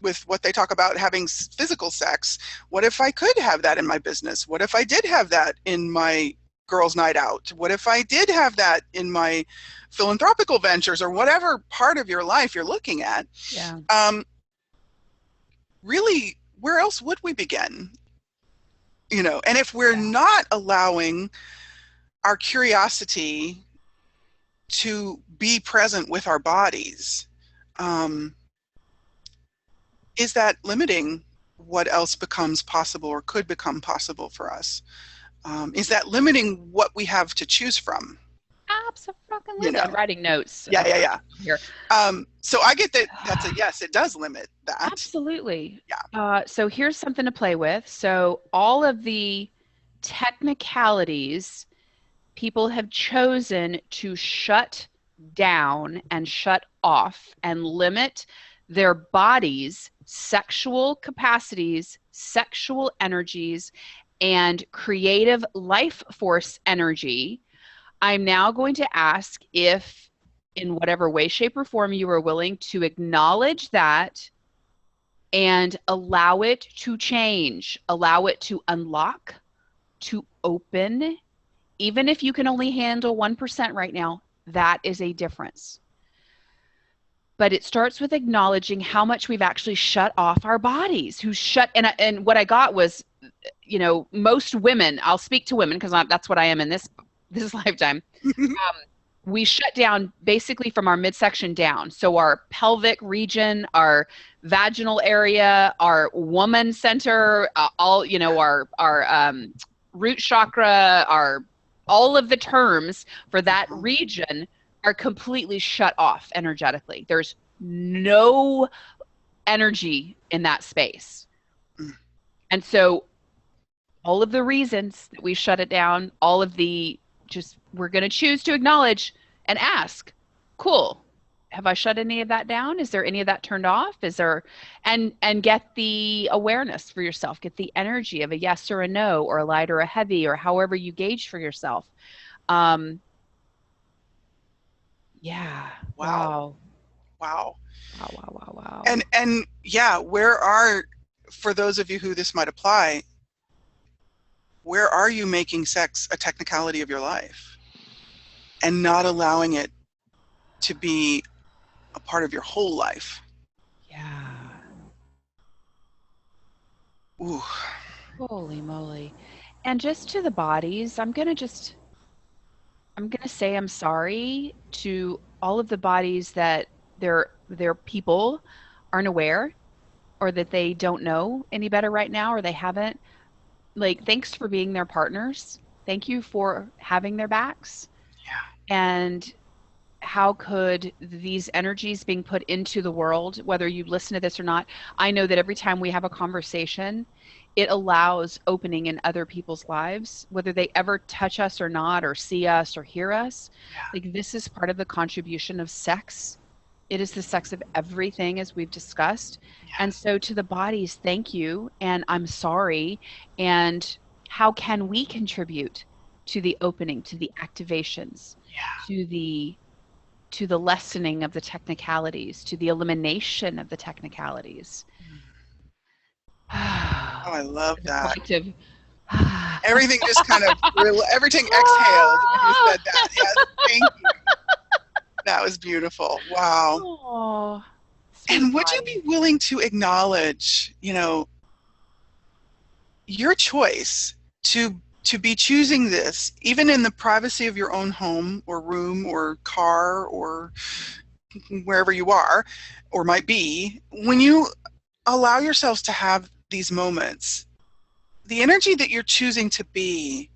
with what they talk about having physical sex? What if I could have that in my business? What if I did have that in my girls' night out? What if I did have that in my philanthropical ventures, or whatever part of your life you're looking at? Yeah. Really, where else would we begin? And if we're not allowing our curiosity to be present with our bodies, is that limiting what else becomes possible or could become possible for us? Is that limiting what we have to choose from? Absolutely. I'm writing notes. Yeah. Here. So I get that. That's a yes. It does limit that. Absolutely. Yeah. So here's something to play with. So all of the technicalities, people have chosen to shut down and shut off and limit their bodies' sexual capacities, sexual energies, and creative life force energy. I'm now going to ask if, in whatever way, shape, or form, you are willing to acknowledge that and allow it to change, allow it to unlock, to open. Even if you can only handle 1% right now, that is a difference. But it starts with acknowledging how much we've actually shut off our bodies, and what I got was, most women, I'll speak to women because that's what I am in this lifetime. We shut down basically from our midsection down. So our pelvic region, our vaginal area, our woman center, our root chakra, all of the terms for that region are completely shut off energetically. There's no energy in that space. And so all of the reasons that we shut it down, we're going to choose to acknowledge and ask, cool, have I shut any of that down? Is there any of that turned off? And get the awareness for yourself, get the energy of a yes or a no, or a light or a heavy, or however you gauge for yourself. Yeah. Wow. Wow. And yeah, for those of you who this might apply, where are you making sex a technicality of your life and not allowing it to be a part of your whole life? Yeah. Ooh. Holy moly. And just to the bodies, I'm going to say I'm sorry to all of the bodies that their people aren't aware, or that they don't know any better right now, or they haven't. Like, thanks for being their partners. Thank you for having their backs. Yeah. And how could these energies being put into the world, whether you listen to this or not, I know that every time we have a conversation, it allows opening in other people's lives, whether they ever touch us or not, or see us or hear us. Yeah. Like, this is part of the contribution of sex. It is the sex of everything, as we've discussed. Yeah. And so to the bodies, thank you. And I'm sorry. And how can we contribute to the opening, to the activations, to the lessening of the technicalities, to the elimination of the technicalities? Oh, I love that. Collective. Everything just kind of, everything exhaled when you said that. Yes, thank you. That was beautiful. Wow. Oh, and would you be willing to acknowledge, your choice to be choosing this, even in the privacy of your own home or room or car or wherever you are or might be, when you allow yourselves to have these moments, the energy that you're choosing to be,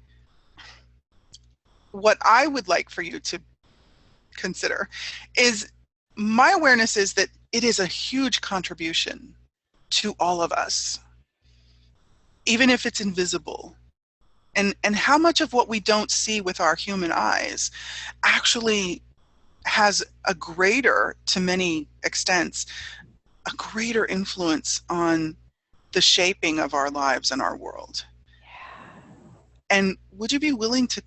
what I would like for you to consider is, my awareness is that it is a huge contribution to all of us, even if it's invisible. And how much of what we don't see with our human eyes actually has a greater, to many extents, a greater influence on the shaping of our lives and our world. And would you be willing to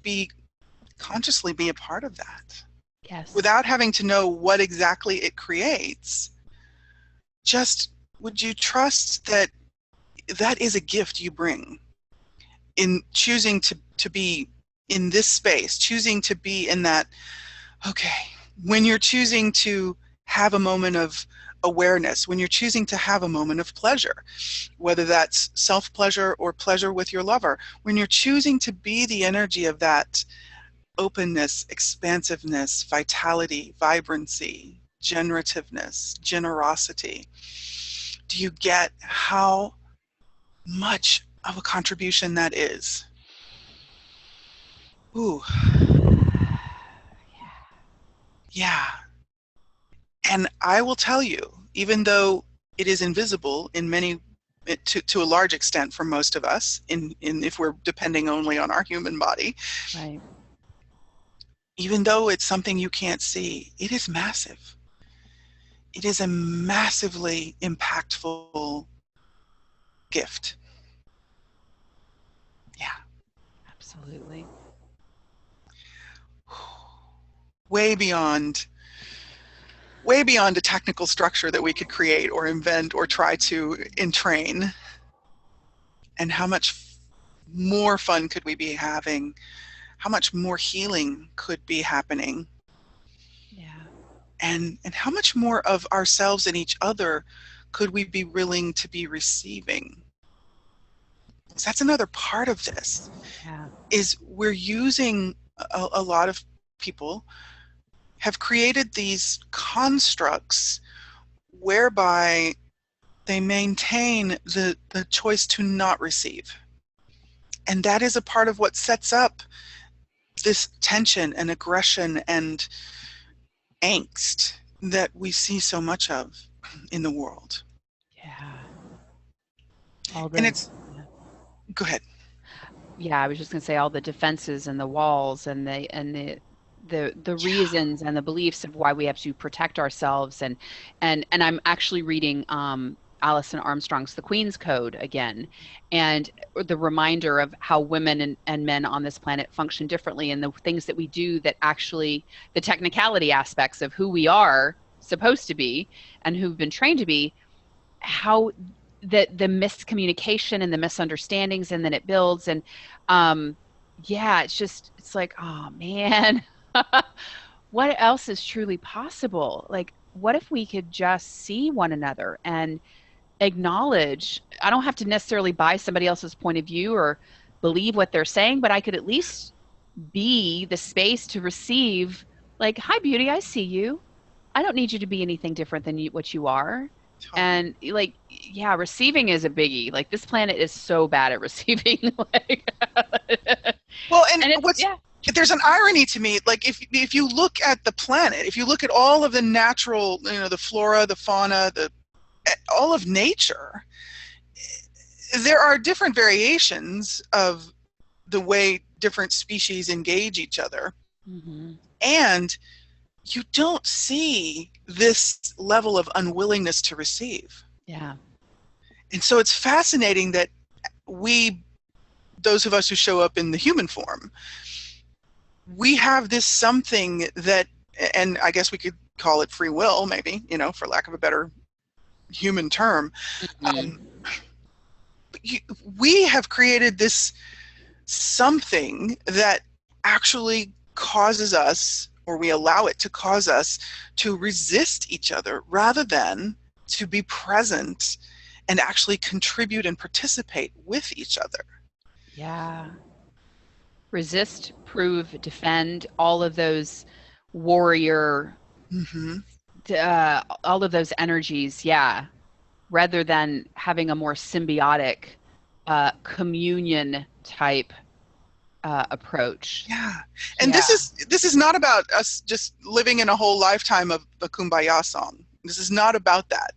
consciously be a part of that? Yes. Without having to know what exactly it creates, just would you trust that that is a gift you bring in choosing to be in this space, choosing to be in that, okay, when you're choosing to have a moment of awareness, when you're choosing to have a moment of pleasure, whether that's self-pleasure or pleasure with your lover, when you're choosing to be the energy of that openness, expansiveness, vitality, vibrancy, generativeness, generosity, do you get how much of a contribution that is? Ooh. Yeah. And I will tell you, even though it is invisible in many, to a large extent for most of us, in if we're depending only on our human body, right, even though it's something you can't see, it is massive. It is a massively impactful gift. Yeah. Absolutely. Way beyond way beyond a technical structure that we could create or invent or try to entrain. And how much more fun could we be having? How much more healing could be happening? Yeah. And how much more of ourselves and each other could we be willing to be receiving? So that's another part of this, Yeah. is we're using a lot of people have created these constructs whereby they maintain the choice to not receive. And that is a part of what sets up this tension and aggression and angst that we see so much of in the world. Yeah. All And the it's, yeah. go ahead. Yeah, I was just gonna say all the defenses and the walls and the reasons and the beliefs of why we have to protect ourselves and I'm actually reading Alison Armstrong's The Queen's Code again, and the reminder of how women and men on this planet function differently, and the things that we do that actually, the technicality aspects of who we are supposed to be and who've been trained to be, how the miscommunication and the misunderstandings, and then it builds, and um yeah, it's just, it's like, oh man. What else is truly possible? Like, what if we could just see one another and acknowledge? I don't have to necessarily buy somebody else's point of view or believe what they're saying, but I could at least be the space to receive, like, hi beauty, I see you. I don't need you to be anything different than what you are. Totally. And like, yeah, receiving is a biggie. Like, this planet is so bad at receiving. Like, Well, and and it's, what's yeah. there's an irony to me. Like if you look at the planet, if you look at all of the natural, the flora, the fauna, the all of nature, there are different variations of the way different species engage each other. Hmm. And you don't see this level of unwillingness to receive. Yeah. And so it's fascinating that we, those of us who show up in the human form, we have this something that, and I guess we could call it free will, maybe, for lack of a better human term. Hmm. Um, we have created this something that actually causes us, or we allow it to cause us, to resist each other rather than to be present and actually contribute and participate with each other. Yeah. Resist, prove, defend, all of those warrior, Mm-hmm. all of those energies. Yeah. Rather than having a more symbiotic, communion type approach. Yeah. And Yeah. this is not about us just living in a whole lifetime of the Kumbaya song. This is not about that.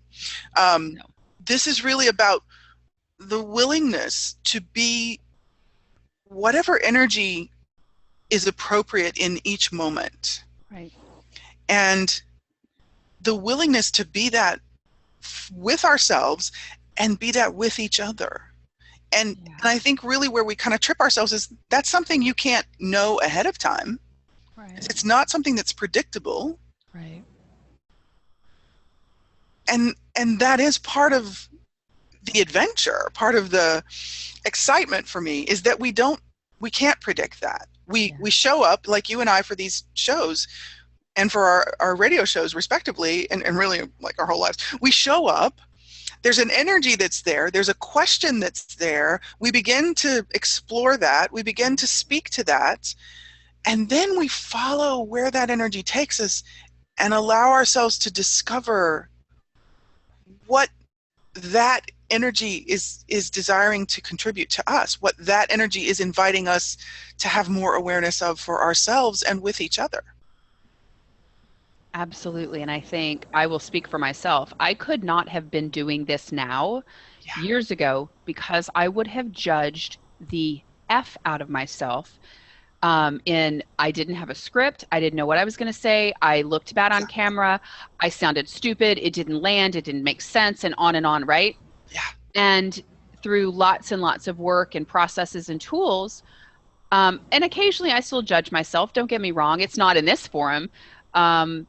Um, No. this is really about the willingness to be whatever energy is appropriate in each moment, Right. and the willingness to be that with ourselves and be that with each other. And Yeah. I think really where we kind of trip ourselves is that's something you can't know ahead of time. Right. It's not something that's predictable. Right. And that is part of the adventure, part of the excitement for me, is that we can't predict that. Yeah. We show up like you and I for these shows and for our radio shows respectively, and really like our whole lives. We show up, there's an energy that's there, there's a question that's there, we begin to explore that, we begin to speak to that, and then we follow where that energy takes us and allow ourselves to discover what that energy is desiring to contribute to us, what that energy is inviting us to have more awareness of for ourselves and with each other. Absolutely. And I think I will speak for myself. I could not have been doing this now Yeah. years ago because I would have judged the F out of myself I didn't have a script. I didn't know what I was going to say. I looked bad on Exactly. camera. I sounded stupid. It didn't land. It didn't make sense, and on, right? Yeah. And through lots and lots of work and processes and tools, and occasionally I still judge myself. Don't get me wrong. It's not in this forum. Um,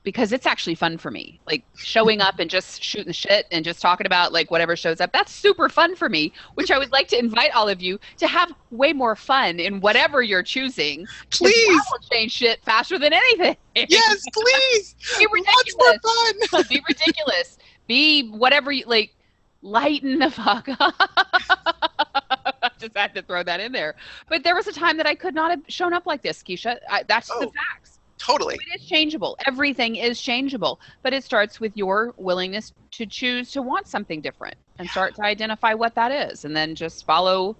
because it's actually fun for me. Like showing up and just shooting shit and just talking about like whatever shows up. That's super fun for me, which I would like to invite all of you to have way more fun in whatever you're choosing, because that Please. will change shit faster than anything. Yes, please. Be Lots more ridiculous. fun. Be ridiculous. Be whatever you like, lighten the fuck up. I just had to throw that in there. But there was a time that I could not have shown up like this, Keisha. That's the Oh, facts. totally. It is changeable. Everything is changeable, but it starts with your willingness to choose to want something different and start to identify what that is, and then just follow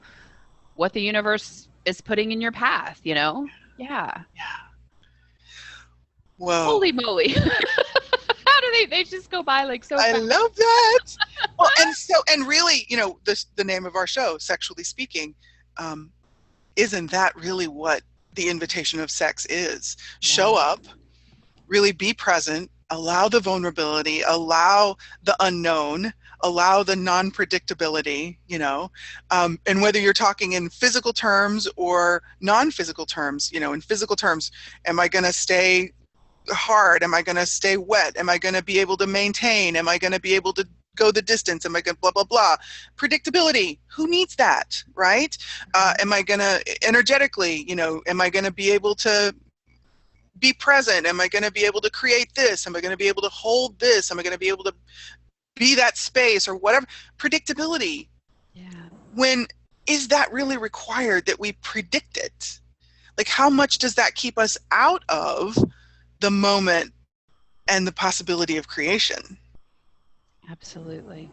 what the universe is putting in your path, you know? Yeah. Yeah. Whoa. Holy moly. How do they just go by like so I fast? love that. Well, and really, you know, the name of our show, Sexually Speaking, isn't that really what the invitation of sex is? Show up, really be present, allow the vulnerability, allow the unknown, allow the non-predictability, you know, and whether you're talking in physical terms or non-physical terms, you know, in physical terms, am I going to stay hard? Am I going to stay wet? Am I going to be able to maintain? Am I going to be able to go the distance? Am I going to blah, blah, blah? Predictability. Who needs that, right? Am I going to energetically, you know, am I going to be able to be present? Am I going to be able to create this? Am I going to be able to hold this? Am I going to be able to be that space or whatever? Predictability. Yeah. When is that really required that we predict it? Like, how much does that keep us out of the moment and the possibility of creation? Absolutely.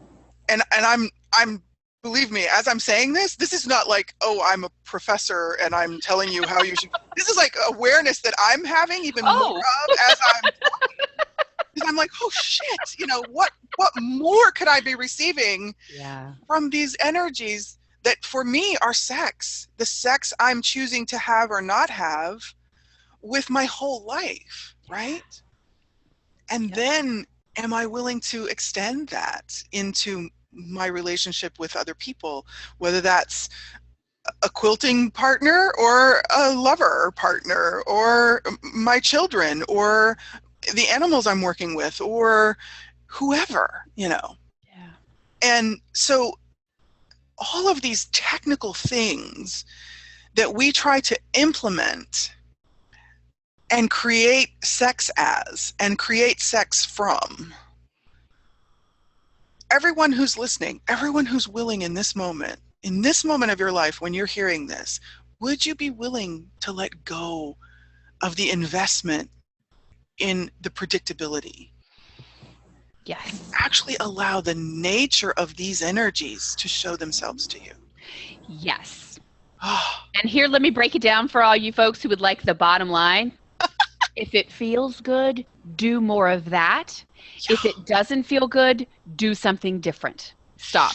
And I'm believe me, as I'm saying this is not like, oh, I'm a professor and I'm telling you how you should. This is like awareness that I'm having even more of as I'm talking. Because I'm like, oh shit, you know, what more could I be receiving from these energies that for me are sex, the sex I'm choosing to have or not have with my whole life, right? And then am I willing to extend that into my relationship with other people, whether that's a quilting partner or a lover partner or my children or the animals I'm working with or whoever, you know. Yeah. And so all of these technical things that we try to implement and create sex as and create sex from, everyone who's listening, everyone who's willing in this moment of your life when you're hearing this, would you be willing to let go of the investment in the predictability? Yes. Actually allow the nature of these energies to show themselves to you. Yes. And here, let me break it down for all you folks who would like the bottom line. If it feels good, do more of that. If it doesn't feel good, do something different. Stop.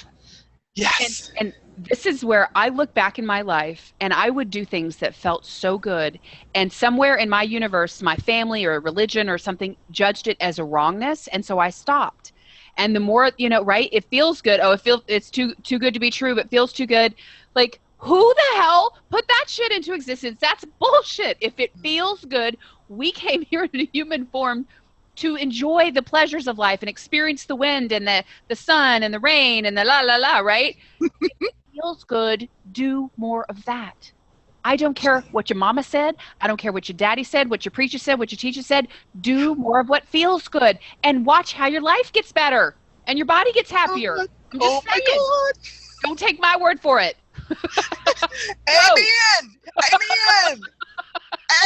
Yes. And this is where I look back in my life and I would do things that felt so good. And somewhere in my universe, my family or religion or something judged it as a wrongness. And so I stopped. And the more, you know, right? It feels good. Oh, it's too good to be true, but feels too good. Like, who the hell put that shit into existence? That's bullshit. If it feels good, we came here in a human form to enjoy the pleasures of life and experience the wind and the sun and the rain and the la la la, right? If it feels good, do more of that. I don't care what your mama said. I don't care what your daddy said, what your preacher said, what your teacher said. Do more of what feels good and watch how your life gets better and your body gets happier. I'm just saying. God. Don't take my word for it. Amen. Amen.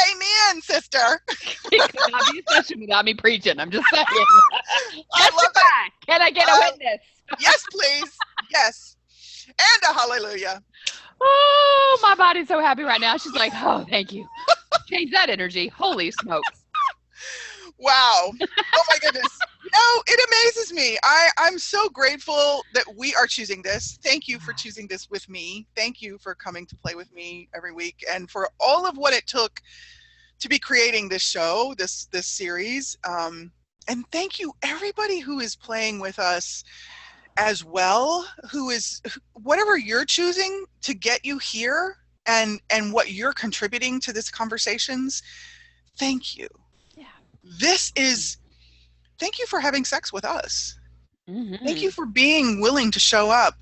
Amen, sister. It could not be a session without me preaching. I'm just saying. I love that. Can I get a witness? Yes, please. Yes. And a hallelujah. Oh, my body's so happy right now. She's like, oh, thank you. Change that energy. Holy smokes. Wow. Oh my goodness. No, it amazes me. I'm so grateful that we are choosing this. Thank you for choosing this with me. Thank you for coming to play with me every week and for all of what it took to be creating this show, this series. And thank you everybody who is playing with us as well, who is whatever you're choosing to get you here and what you're contributing to this conversations. Thank you. Yeah. Thank you for having sex with us. Mm-hmm. Thank you for being willing to show up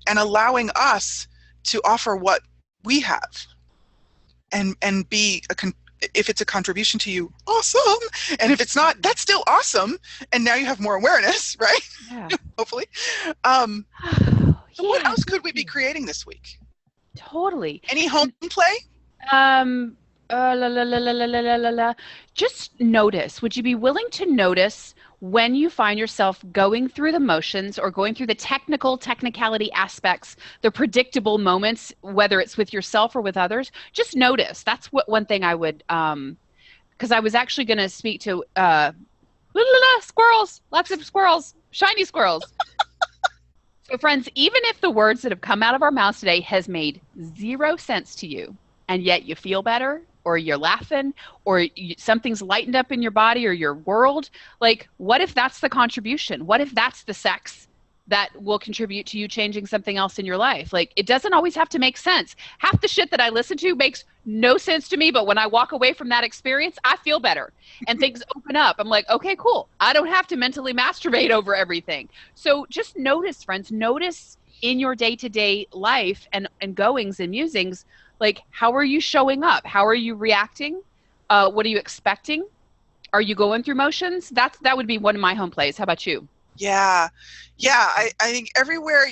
and allowing us to offer what we have and be if it's a contribution to you, awesome. And if it's not, that's still awesome. And now you have more awareness, right? Yeah. Hopefully. So Yeah, what else could we be creating this week? totally. Any home play? Just notice. Would you be willing to notice when you find yourself going through the motions or going through the technicality aspects, the predictable moments, whether it's with yourself or with others? Just notice. That's what one thing I would, because I was actually going to speak to squirrels, lots of squirrels, shiny squirrels. So friends, even if the words that have come out of our mouths today has made 0 sense to you, and yet you feel better, or you're laughing, or something's lightened up in your body or your world, like, what if that's the contribution? What if that's the sex that will contribute to you changing something else in your life? Like, it doesn't always have to make sense. Half the shit that I listen to makes no sense to me, but when I walk away from that experience, I feel better and things open up. I'm like, okay, cool. I don't have to mentally masturbate over everything. So just notice, friends, notice in your day-to-day life and goings and musings, like, how are you showing up? How are you reacting? What are you expecting? Are you going through motions? That would be one of my home plays. How about you? Yeah. I think everywhere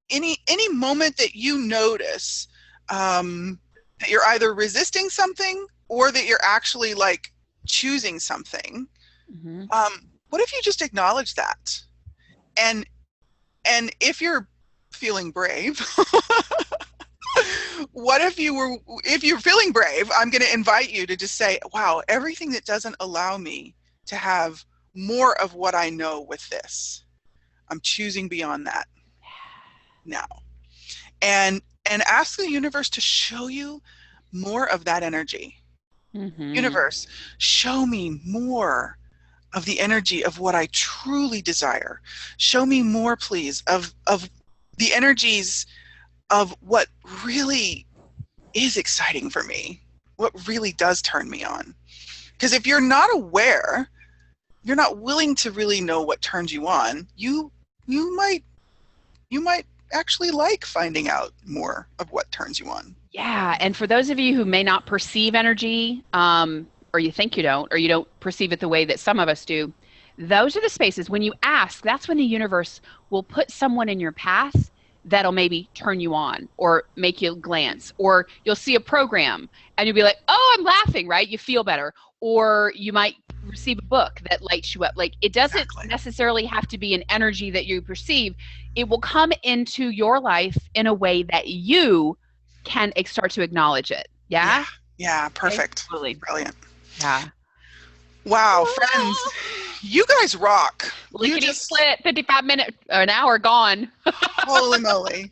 any moment that you notice that you're either resisting something or that you're actually like choosing something, Mm-hmm. what if you just acknowledge that? And if you're feeling brave, if you're feeling brave, I'm going to invite you to just say, wow, everything that doesn't allow me to have more of what I know with this, I'm choosing beyond that now. And ask the universe to show you more of that energy. Mm-hmm. Universe, show me more of the energy of what I truly desire. Show me more, please, of the energies of what really is exciting for me, what really does turn me on. Because if you're not aware, you're not willing to really know what turns you on, you might actually like finding out more of what turns you on. Yeah, and for those of you who may not perceive energy, or you think you don't, or you don't perceive it the way that some of us do, those are the spaces when you ask, that's when the universe will put someone in your path that'll maybe turn you on or make you glance, or you'll see a program and you'll be like, oh, I'm laughing, right? You feel better. Or you might receive a book that lights you up. Like, it doesn't necessarily have to be an energy that you perceive. It will come into your life in a way that you can start to acknowledge it. Yeah? Yeah, perfect. Totally. Brilliant. Yeah. Wow, friends, you guys rock. You Lickety split, 55 minutes, an hour gone. Holy moly.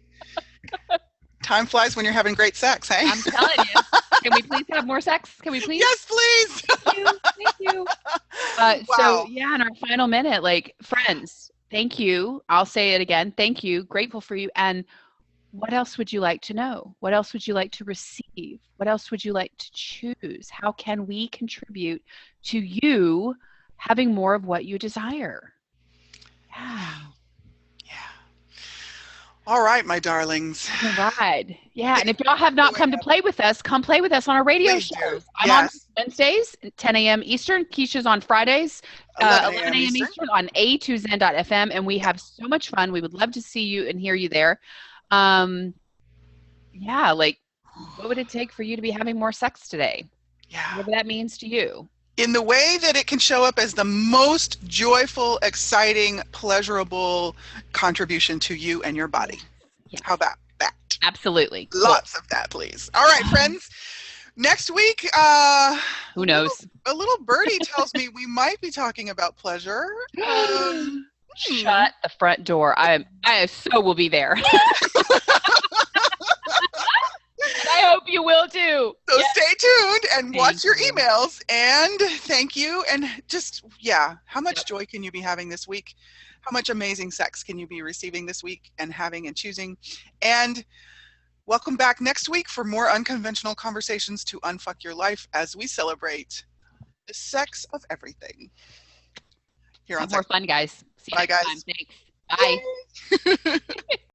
Time flies when you're having great sex, hey? I'm telling you. Can we please have more sex? Can we please? Yes, please. Thank you. Thank you. Wow. So, yeah, in our final minute, like, friends, thank you. I'll say it again. Thank you. Grateful for you. And what else would you like to know? What else would you like to receive? What else would you like to choose? How can we contribute to you having more of what you desire? Yeah. All right, my darlings. All right. Yeah. And if y'all have not come to play with us, come play with us on our radio shows. I'm on Wednesdays, 10 a.m. Eastern. Keisha's on Fridays, 11 a.m. Eastern on a2zen.fm. And we have so much fun. We would love to see you and hear you there. Yeah, like, what would it take for you to be having more sex today? Yeah. Whatever that means to you. In the way that it can show up as the most joyful, exciting, pleasurable contribution to you and your body. Yes. How about that? Absolutely. Lots of that, please. All right, friends. Next week, who knows? A little birdie tells me we might be talking about pleasure. Shut the front door. I so will be there. And I hope you will too. So Yes. stay tuned and watch Thank your you. emails. And thank you. And just, yeah, how much joy can you be having this week? How much amazing sex can you be receiving this week and having and choosing? And welcome back next week for more unconventional conversations to unfuck your life as we celebrate the sex of everything. Here on Have more fun, guys. See you Bye, next time. guys. Thanks. Bye. Yay.